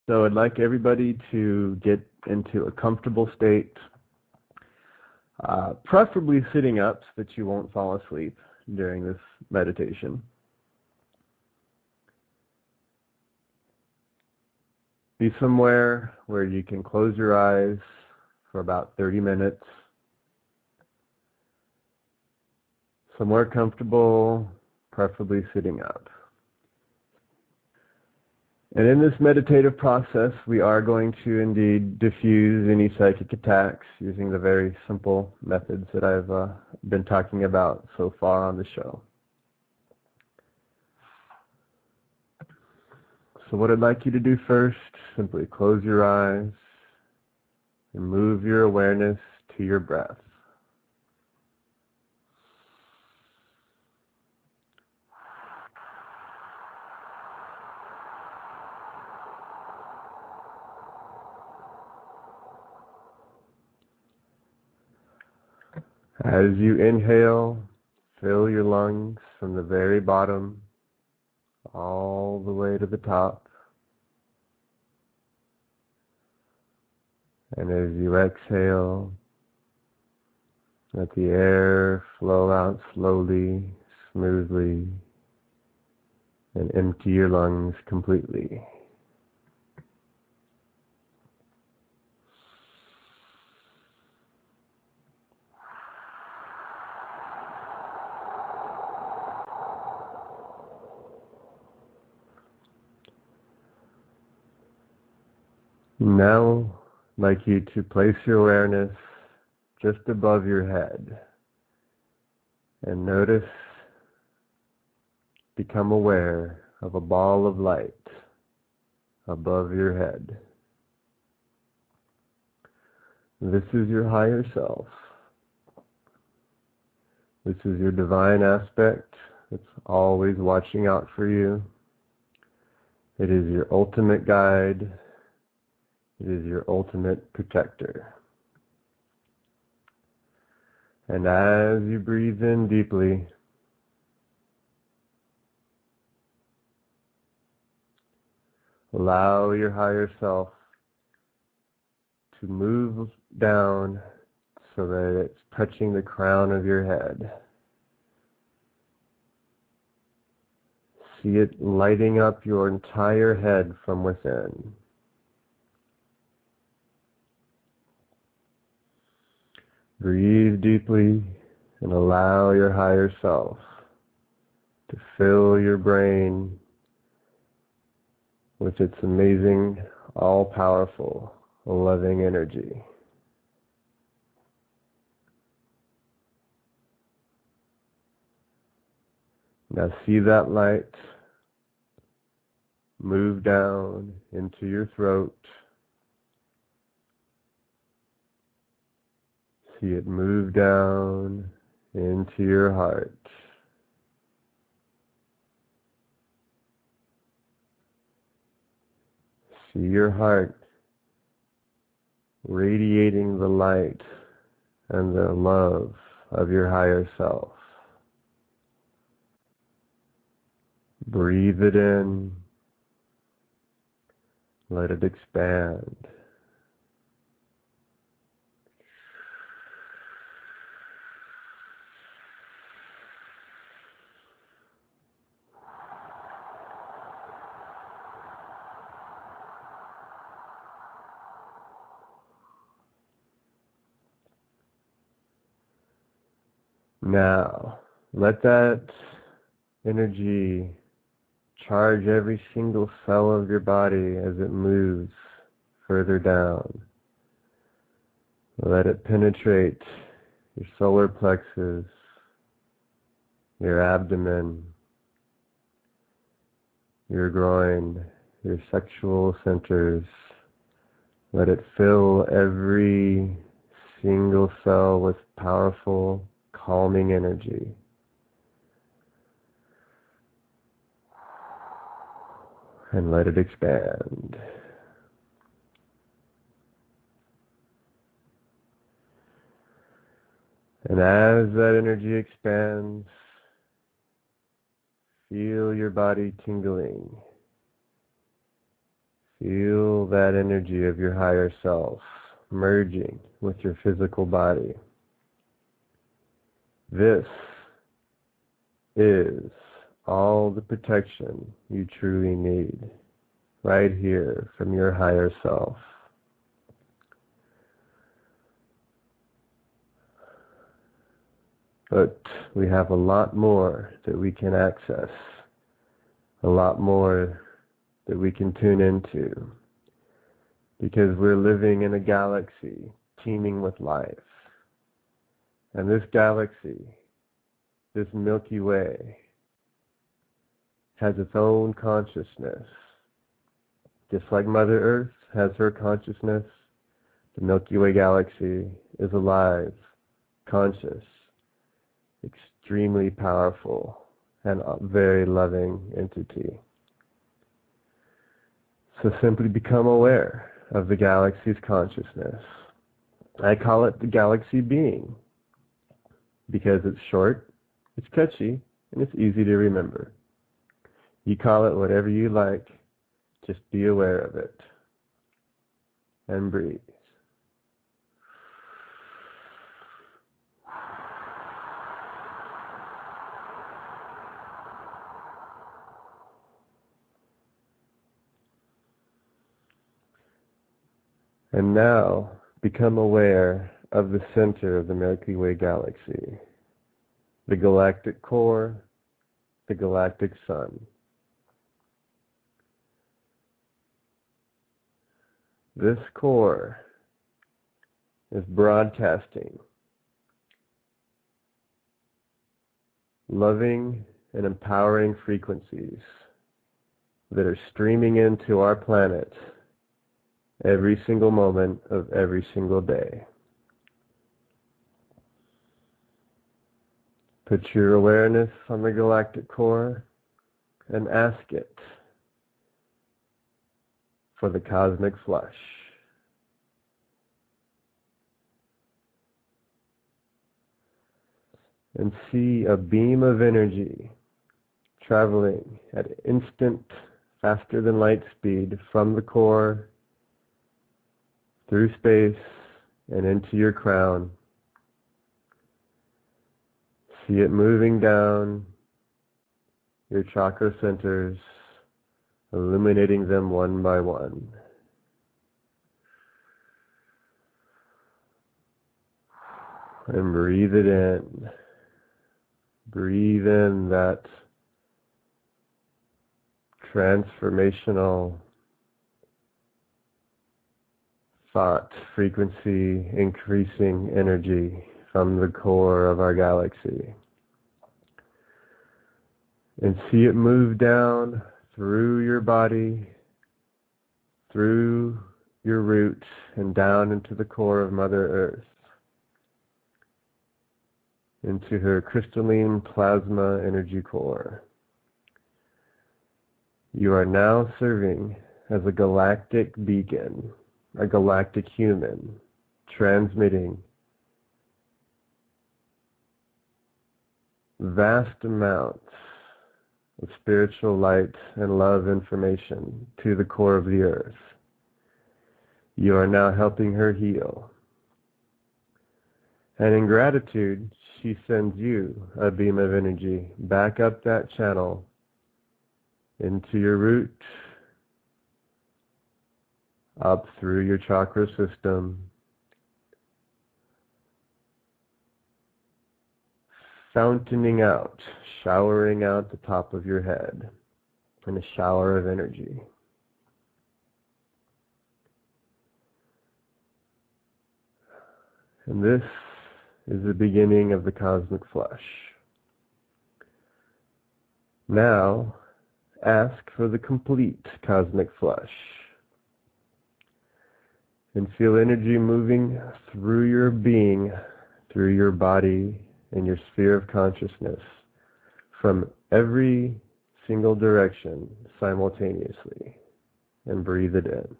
So I'd like everybody to get into a comfortable state, preferably sitting up so that you won't fall asleep during this meditation. Be somewhere where you can close your eyes for about 30 minutes. Somewhere comfortable, preferably sitting up. And in this meditative process, we are going to indeed diffuse any psychic attacks using the very simple methods that I've been talking about so far on the show. So what I'd like you to do first, simply close your eyes and move your awareness to your breath. As you inhale, fill your lungs from the very bottom all the way to the top. And as you exhale, let the air flow out slowly, smoothly, and empty your lungs completely. Now, I'd like you to place your awareness just above your head and notice, become aware of a ball of light above your head. This is your higher self. This is your divine aspect that's always watching out for you. It is your ultimate guide. It is your ultimate protector. And as you breathe in deeply, allow your higher self to move down so that it's touching the crown of your head. See it lighting up your entire head from within. Breathe deeply and allow your higher self to fill your brain with its amazing, all-powerful, loving energy. Now see that light move down into your throat. See it move down into your heart. See your heart radiating the light and the love of your higher self. Breathe it in. Let it expand. Now, let that energy charge every single cell of your body as it moves further down. Let it penetrate your solar plexus, your abdomen, your groin, your sexual centers. Let it fill every single cell with powerful, calming energy. And let it expand. And as that energy expands, feel your body tingling. Feel that energy of your higher self merging with your physical body. This is all the protection you truly need, right here from your higher self. But we have a lot more that we can access, a lot more that we can tune into, because we're living in a galaxy teeming with life. And this galaxy, this Milky Way, has its own consciousness. Just like Mother Earth has her consciousness, the Milky Way galaxy is alive, conscious, extremely powerful, and a very loving entity. So simply become aware of the galaxy's consciousness. I call it the galaxy being because it's short, it's catchy, and it's easy to remember. You call it whatever you like, just be aware of it and breathe. And now, become aware of the center of the Milky Way galaxy, the galactic core, the galactic sun. This core is broadcasting loving and empowering frequencies that are streaming into our planet every single moment of every single day. Put your awareness on the galactic core and ask it for the cosmic flush. And see a beam of energy traveling at instant, faster than light speed from the core through space and into your crown. See it moving down your chakra centers, illuminating them one by one. And breathe it in. Breathe in that transformational thought frequency increasing energy from the core of our galaxy. And see it move down through your body, through your roots, and down into the core of Mother Earth, into her crystalline plasma energy core. You are now serving as a galactic beacon, a galactic human, transmitting vast amounts of spiritual light and love information to the core of the earth. You are now helping her heal. And in gratitude, she sends you a beam of energy back up that channel into your root, up through your chakra system, fountaining out, showering out the top of your head in a shower of energy. And this is the beginning of the cosmic flush. Now, ask for the complete cosmic flush. And feel energy moving through your being, through your body, and your sphere of consciousness, from every single direction simultaneously. And breathe it in.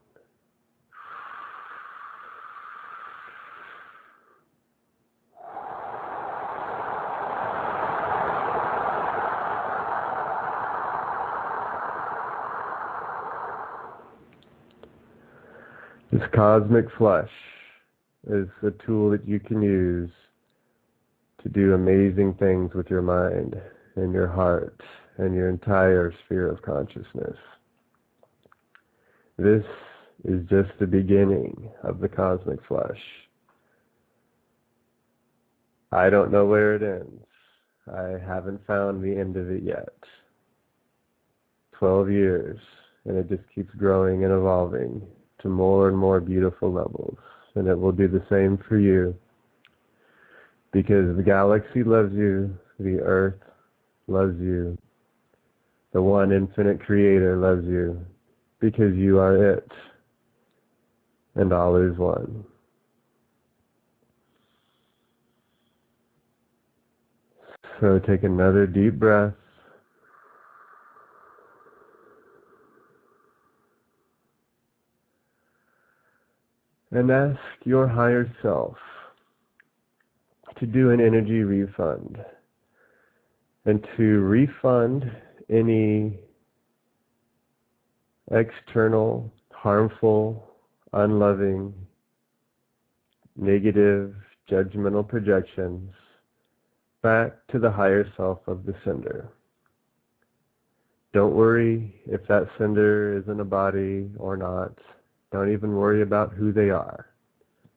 This cosmic flesh is a tool that you can use to do amazing things with your mind and your heart and your entire sphere of consciousness. This is just the beginning of the cosmic flesh. I don't know where it ends. I haven't found the end of it yet. 12 years, and it just keeps growing and evolving to more and more beautiful levels. And it will do the same for you, because the galaxy loves you, the earth loves you, the one infinite creator loves you, because you are it, and all is one. So take another deep breath. And ask your higher self to do an energy refund, and to refund any external, harmful, unloving, negative, judgmental projections back to the higher self of the sender. Don't worry if that sender is in a body or not. Don't even worry about who they are.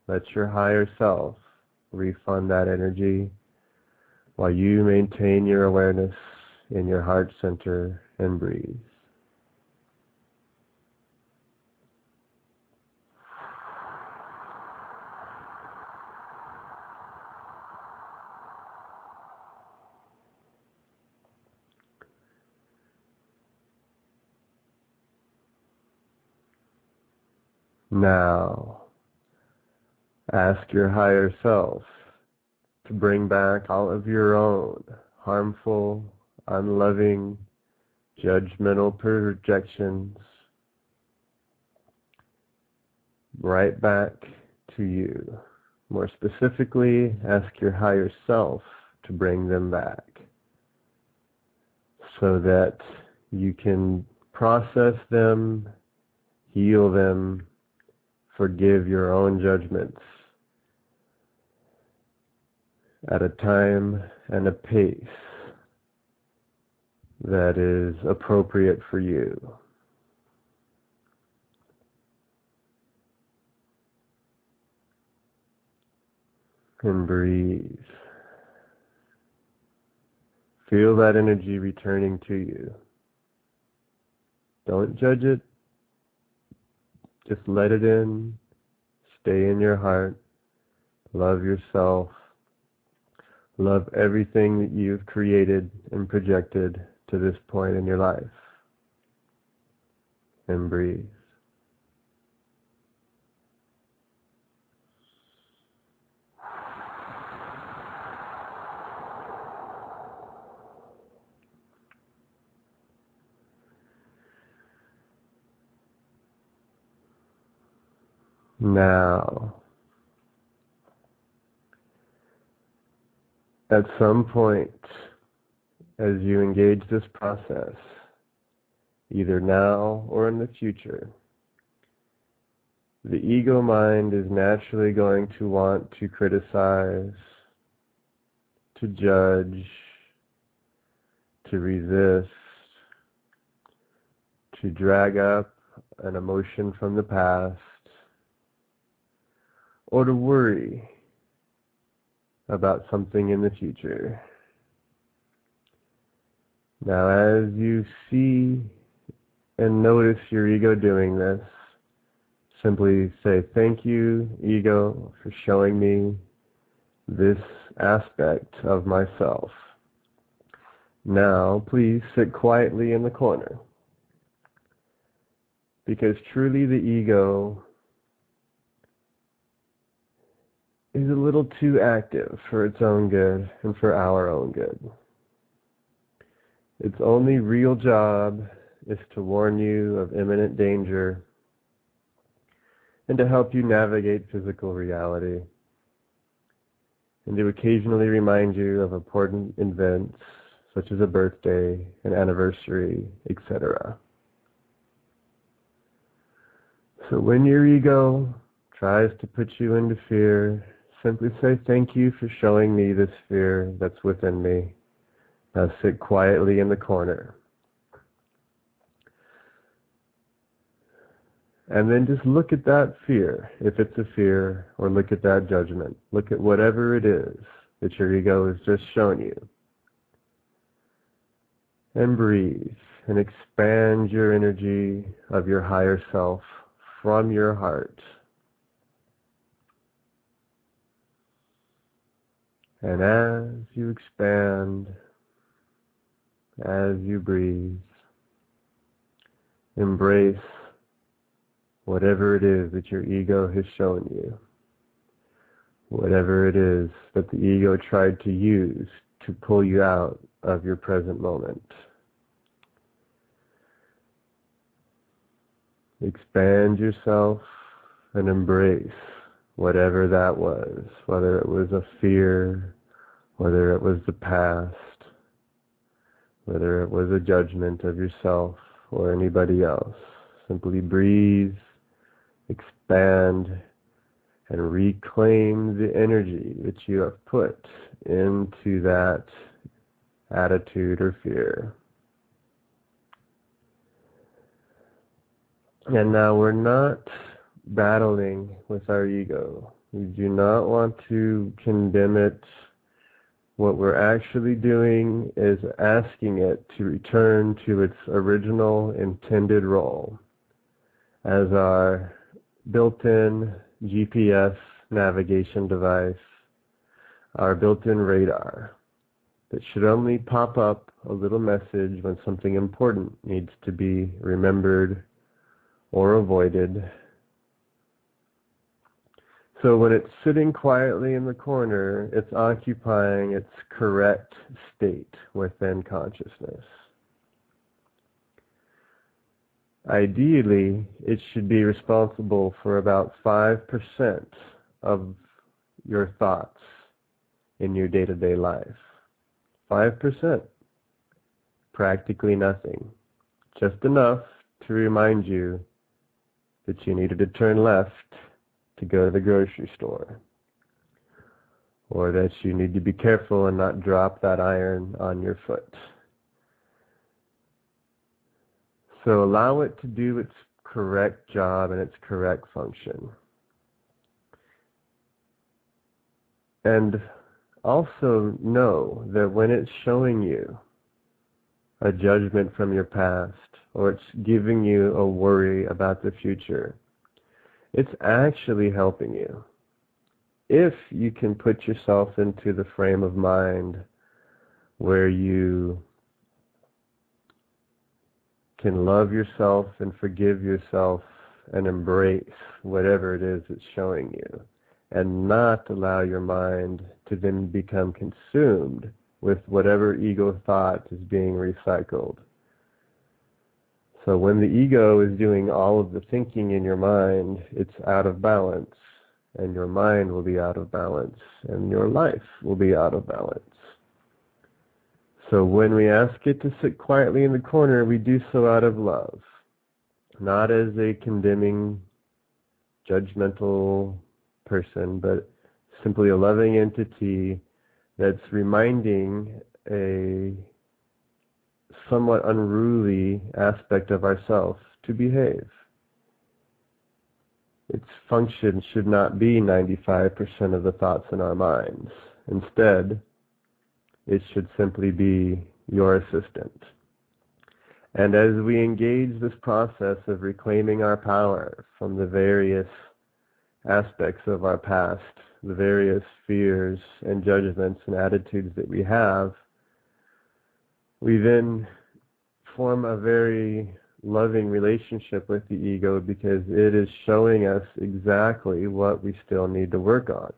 Let your higher self refund that energy while you maintain your awareness in your heart center and breathe. Now, ask your higher self to bring back all of your own harmful, unloving, judgmental projections right back to you. More specifically, ask your higher self to bring them back so that you can process them, heal them, forgive your own judgments at a time and a pace that is appropriate for you. And breathe. Feel that energy returning to you. Don't judge it. Just let it in. Stay in your heart. Love yourself. Love everything that you've created and projected to this point in your life. And breathe. Now, at some point, as you engage this process, either now or in the future, the ego mind is naturally going to want to criticize, to judge, to resist, to drag up an emotion from the past, or to worry about something in the future. Now, as you see and notice your ego doing this, simply say, "Thank you, ego, for showing me this aspect of myself. Now, please sit quietly in the corner." Because truly the ego is a little too active for its own good and for our own good. Its only real job is to warn you of imminent danger and to help you navigate physical reality, and to occasionally remind you of important events such as a birthday, an anniversary, etc. So when your ego tries to put you into fear, simply say, thank you for showing me this fear that's within me. Now sit quietly in the corner. And then just look at that fear, if it's a fear, or look at that judgment. Look at whatever it is that your ego has just shown you. And breathe and expand your energy of your higher self from your heart. And as you expand, as you breathe, embrace whatever it is that your ego has shown you. Whatever it is that the ego tried to use to pull you out of your present moment. Expand yourself and embrace whatever that was, whether it was a fear, whether it was the past, whether it was a judgment of yourself or anybody else. Simply breathe, expand, and reclaim the energy that you have put into that attitude or fear. And now we're not battling with our ego. We do not want to condemn it. What we're actually doing is asking it to return to its original intended role as our built-in GPS navigation device, our built-in radar that should only pop up a little message when something important needs to be remembered or avoided. So when it's sitting quietly in the corner, it's occupying its correct state within consciousness. Ideally, it should be responsible for about 5% of your thoughts in your day-to-day life. 5%. Practically nothing. Just enough to remind you that you needed to turn left to go to the grocery store, or that you need to be careful and not drop that iron on your foot. So allow it to do its correct job and its correct function. And also know that when it's showing you a judgment from your past, or it's giving you a worry about the future, it's actually helping you. If you can put yourself into the frame of mind where you can love yourself and forgive yourself and embrace whatever it is that's showing you, and not allow your mind to then become consumed with whatever ego thought is being recycled. So when the ego is doing all of the thinking in your mind, it's out of balance, and your mind will be out of balance, and your life will be out of balance. So when we ask it to sit quietly in the corner, we do so out of love, not as a condemning, judgmental person, but simply a loving entity that's reminding a somewhat unruly aspect of ourselves to behave. Its function should not be 95% of the thoughts in our minds. Instead, it should simply be your assistant. And as we engage this process of reclaiming our power from the various aspects of our past, the various fears and judgments and attitudes that we have, we then form a very loving relationship with the ego, because it is showing us exactly what we still need to work on.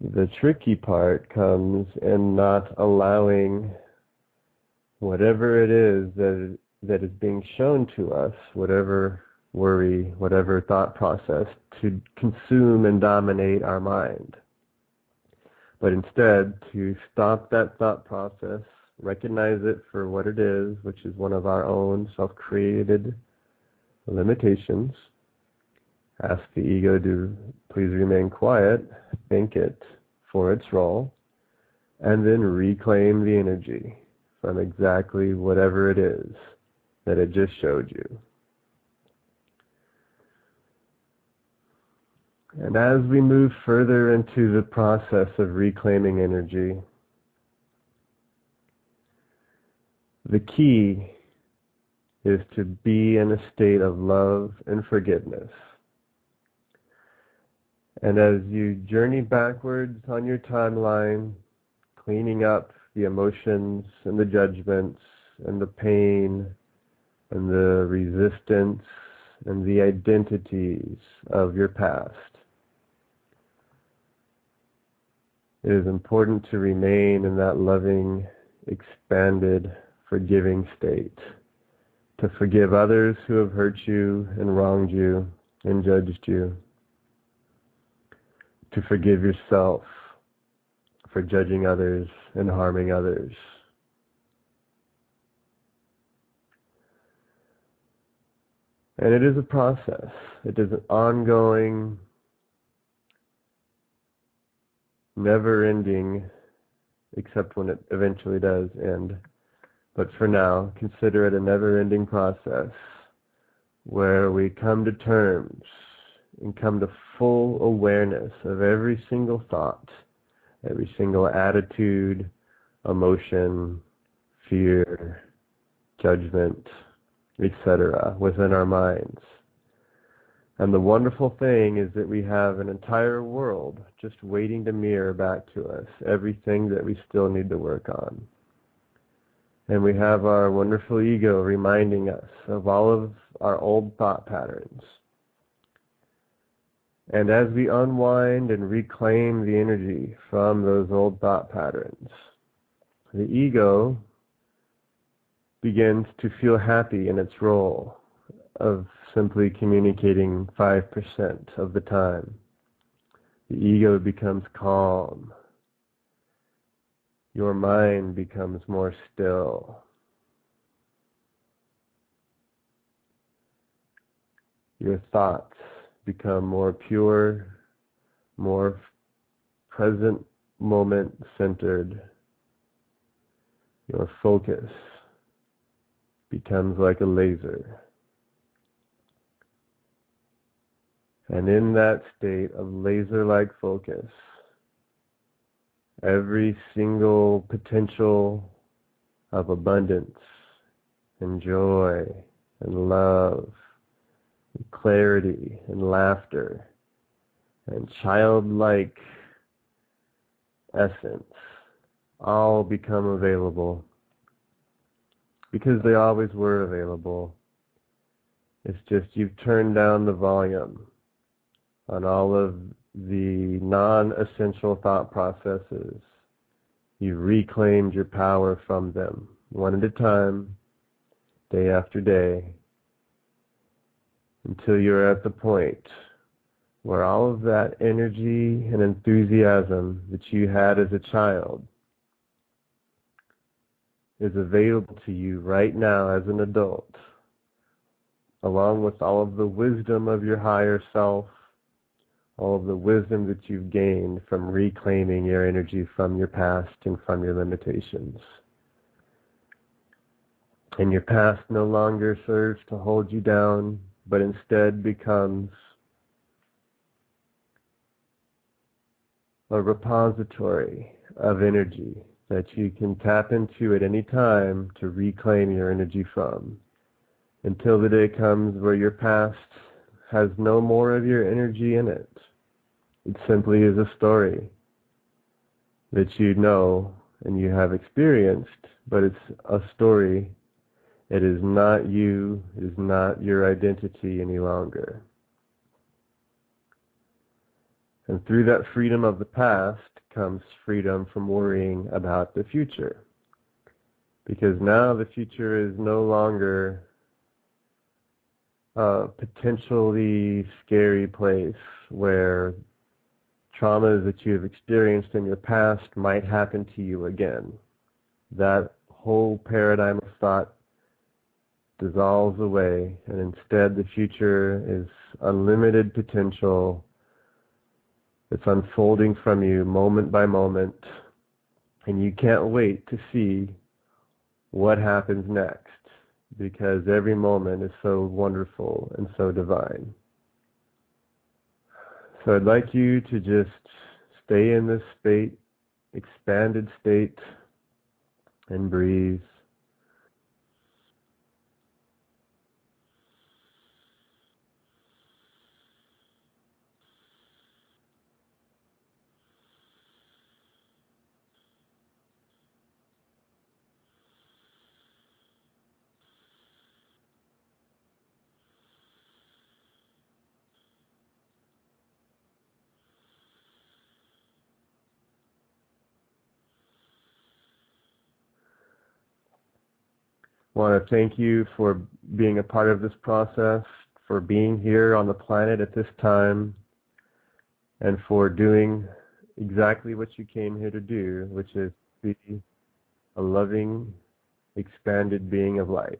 The tricky part comes in not allowing whatever it is that is being shown to us, whatever worry, whatever thought process, to consume and dominate our mind. But instead, to stop that thought process, recognize it for what it is, which is one of our own self-created limitations. Ask the ego to please remain quiet, thank it for its role, and then reclaim the energy from exactly whatever it is that it just showed you. And as we move further into the process of reclaiming energy, the key is to be in a state of love and forgiveness. And as you journey backwards on your timeline, cleaning up the emotions and the judgments and the pain and the resistance and the identities of your past, it is important to remain in that loving, expanded, forgiving state, to forgive others who have hurt you and wronged you and judged you, to forgive yourself for judging others and harming others. And it is a process. It is an ongoing, never-ending, except when it eventually does end. But for now, consider it a never-ending process where we come to terms and come to full awareness of every single thought, every single attitude, emotion, fear, judgment, etc. within our minds. And the wonderful thing is that we have an entire world just waiting to mirror back to us everything that we still need to work on. And we have our wonderful ego reminding us of all of our old thought patterns. And as we unwind and reclaim the energy from those old thought patterns, the ego begins to feel happy in its role of simply communicating 5% of the time. The ego becomes calm. Your mind becomes more still. Your thoughts become more pure, more present moment centered. Your focus becomes like a laser. And in that state of laser-like focus, every single potential of abundance and joy and love and clarity and laughter and childlike essence all become available, because they always were available. It's just you've turned down the volume on all of the non-essential thought processes. You've reclaimed your power from them, one at a time, day after day, until you're at the point where all of that energy and enthusiasm that you had as a child is available to you right now as an adult, along with all of the wisdom of your higher self, all of the wisdom that you've gained from reclaiming your energy from your past and from your limitations. And your past no longer serves to hold you down, but instead becomes a repository of energy that you can tap into at any time to reclaim your energy from, until the day comes where your past has no more of your energy in it. It simply is a story that you know and you have experienced, but it's a story. It is not you. It is not your identity any longer. And through that freedom of the past comes freedom from worrying about the future. Because now the future is no longer a potentially scary place where traumas that you have experienced in your past might happen to you again. That whole paradigm of thought dissolves away, and instead the future is unlimited potential. It's unfolding from you moment by moment, and you can't wait to see what happens next, because every moment is so wonderful and so divine. So I'd like you to just stay in this state, expanded state, and breathe. I want to thank you for being a part of this process, for being here on the planet at this time, and for doing exactly what you came here to do, which is be a loving, expanded being of light.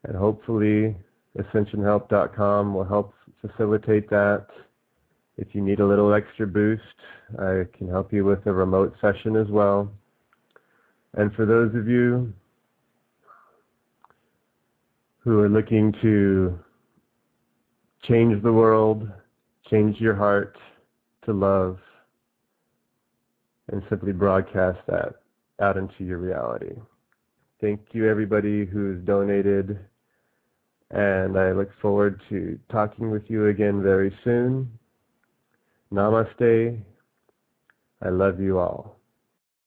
And hopefully ascensionhelp.com will help facilitate that. If you need a little extra boost, I can help you with a remote session as well. And for those of you who are looking to change the world, change your heart to love, and simply broadcast that out into your reality. Thank you, everybody who's donated, and I look forward to talking with you again very soon. Namaste. I love you all.